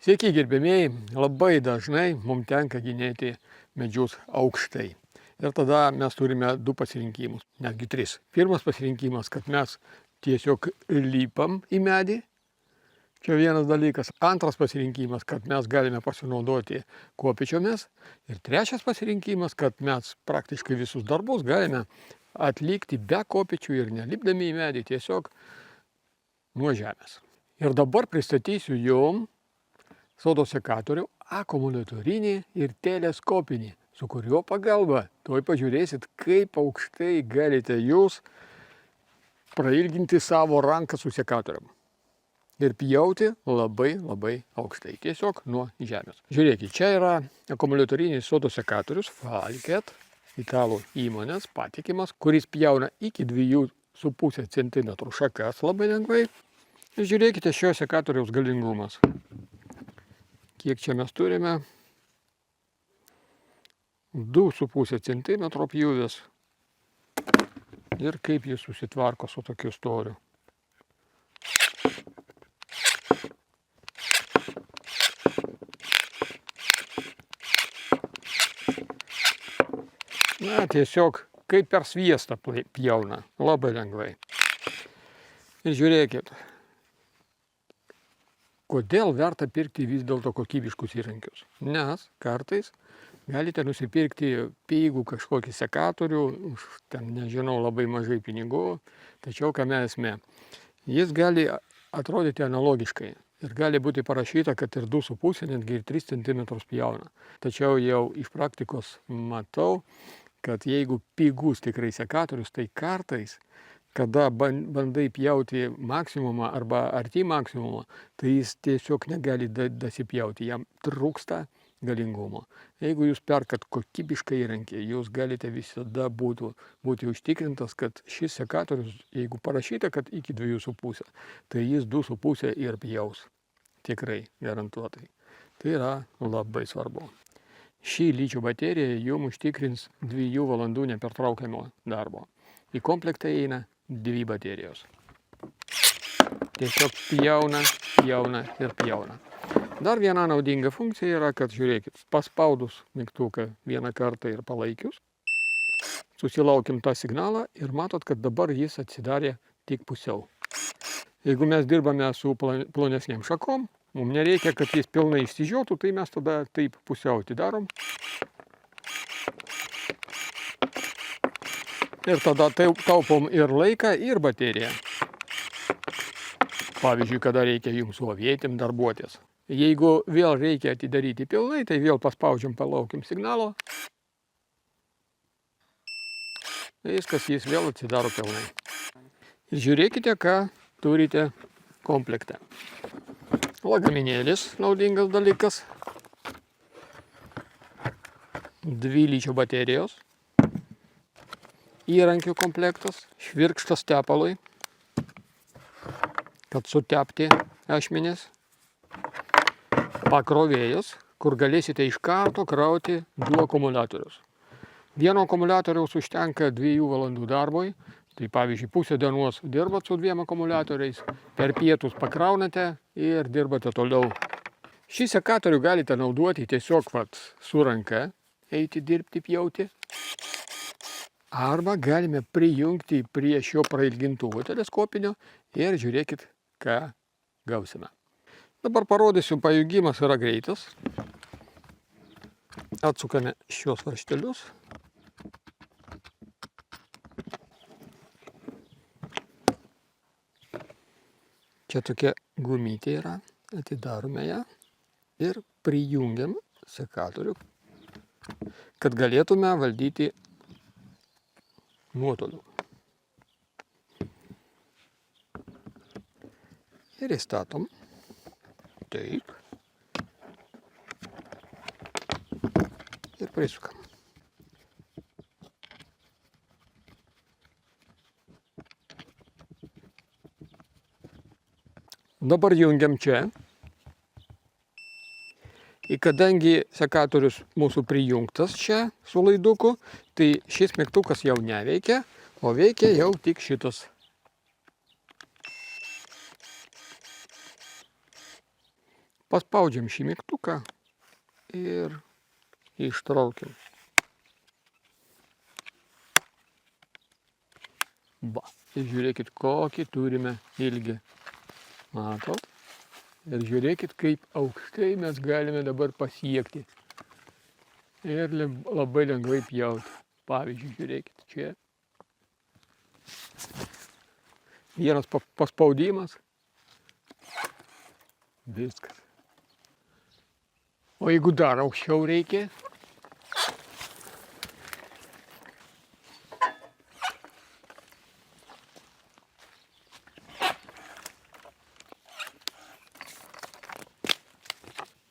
Sveiki gerbėmieji, labai dažnai mums tenka ginėti medžius aukštai. Ir tada mes turime du pasirinkimus, netgi tris. Pirmas pasirinkimas, kad mes tiesiog lypam į medį. Čia vienas dalykas. Antras pasirinkimas, kad mes galime pasinaudoti kopėčiomis. Ir trečias pasirinkimas, kad mes praktiškai visus darbus galime atlikti be kopėčių ir nelipdami į medį, tiesiog nuo žemės. Ir dabar pristatysiu jums sodo sekatorių akumuliatorinį ir teleskopinį, su kurio pagalba tuoj pažiūrėsit, kaip aukštai galite jūs prailginti savo ranką su sekatorium. Ir pjauti labai aukštai, tiesiog nuo žemės. Žiūrėkit, čia yra akumuliatorinis sodo sekatorius Falket, italų įmonės patikimas, kuris pjauna iki 2,5 cm šakas labai lengvai. Ir žiūrėkite šio sekatoriaus galingumas. Kiek čia mes turime? 2,5 cm pjūvis. Ir kaip jis susitvarko su tokiu storiu. Na, tiesiog kaip per sviestą pjauna. Labai lengvai. Ir žiūrėkit. Kodėl verta pirkti vis dėlto kokybiškus įrankius? Nes kartais galite nusipirkti pigų kažkokį sekatorių, už ten, nežinau, labai mažai pinigų, tačiau kame esmė. Jis gali atrodyti analogiškai ir gali būti parašyta, kad ir 2,5, netgi ir 3 cm pjauna. Tačiau jau iš praktikos matau, kad jeigu pigus tikrai sekatorius, tai kartais kada bandai pjauti maksimumą arba arti maksimumą, tai jis tiesiog negali dasipjauti, jam trūksta galingumo. Jeigu jūs perkat kokybišką įrankį, jūs galite visada būti užtikrintas, kad šis sekatorius, jeigu parašyta, kad iki 2,5, tai jis 2,5 ir pjaus. Tikrai, garantuotai. Tai yra labai svarbu. Ši ličio baterija jums užtikrins 2 valandų nepertraukiamo darbo. Į komplektą eina 2 baterijos. Tiesiog pjauna ir pjauna. Dar viena naudinga funkcija yra, kad žiūrėkit, paspaudus mygtuką vieną kartą ir palaikius, susilaukim tą signalą ir matot, kad dabar jis atsidarė tik pusiau. Jeigu mes dirbame su plonesnėm šakom, mums nereikia, kad jis pilnai išsižiotų, tai mes tada taip pusiau atidarom. Ir tada taupom ir laiką, ir bateriją. Pavyzdžiui, kada reikia jums su avietėm darbuotis. Jeigu vėl reikia atidaryti pilnai, tai vėl paspaudžiam, palaukim signalo. Viskas, jis vėl atsidaro pilnai. Ir žiūrėkite, ką turite komplekte. Lagaminėlis, naudingas dalykas. 2 ličio baterijos. Įrankių komplektas, švirkštas tepalui, kad sutepti ašmenis, pakrovėjas, kur galėsite iš karto krauti 2 akumuliatorius. Vieno akumuliatoriaus užtenka 2 valandų darbui, tai pavyzdžiui pusę dienos dirbat su 2 akumuliatoriais, per pietus pakraunate ir dirbate toliau. Šį sekatorių galite naudoti tiesiog su ranka, eiti dirbti, pjauti. Arba galime prijungti prie šio prailgintuvo teleskopinio ir žiūrėkit, ką gausime. Dabar parodysiu, pajungimas yra greitas. Atsukame šios varžtelius. Čia tokia gumytė yra, atidarome ją ir prijungiam sekatorių, kad galėtume valdyti nuotoliu. Ir įstatom. Taip. Ir prisukam. Dabar jungiam čia. Ir kadangi sekatorius mūsų prijungtas čia su laiduku, tai šis mygtukas jau neveikia, o veikia jau tik šitas. Paspaudžiam šį mygtuką ir ištraukiam. Va, ir žiūrėkit, kokį turime ilgį. Matot? Ir žiūrėkit, kaip aukštai mes galime dabar pasiekti. Ir labai lengvai pjauti. Pavyzdžiui, žiūrėkit, čia. Vienas paspaudimas. Viskas. O jeigu dar aukščiau reikia,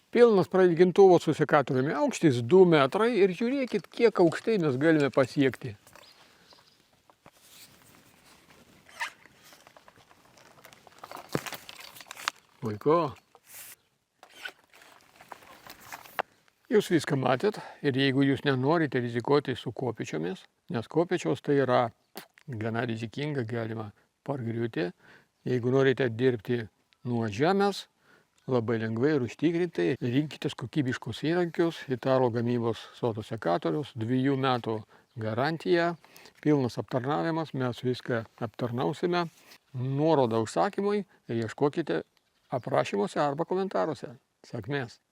pilnas prailgintuvo su sekatoriumi, aukštis 2 metrai ir žiūrėkit, kiek aukštai mes galime pasiekti. Puiku. Jūs viską matėt ir jeigu jūs nenorite rizikuoti su kopėčiomis, nes kopėčios tai yra gana rizikinga, galima pargriūti. Jeigu norite dirbti nuo žemės, labai lengvai ir užtikrintai, rinkitės kokybiškus įrankius, Italo gamybos sodo sekatorius, 2 metų garantija, pilnas aptarnavimas, mes viską aptarnausime. Nuorodą užsakymui ieškokite aprašymuose arba komentaruose. Sėkmės!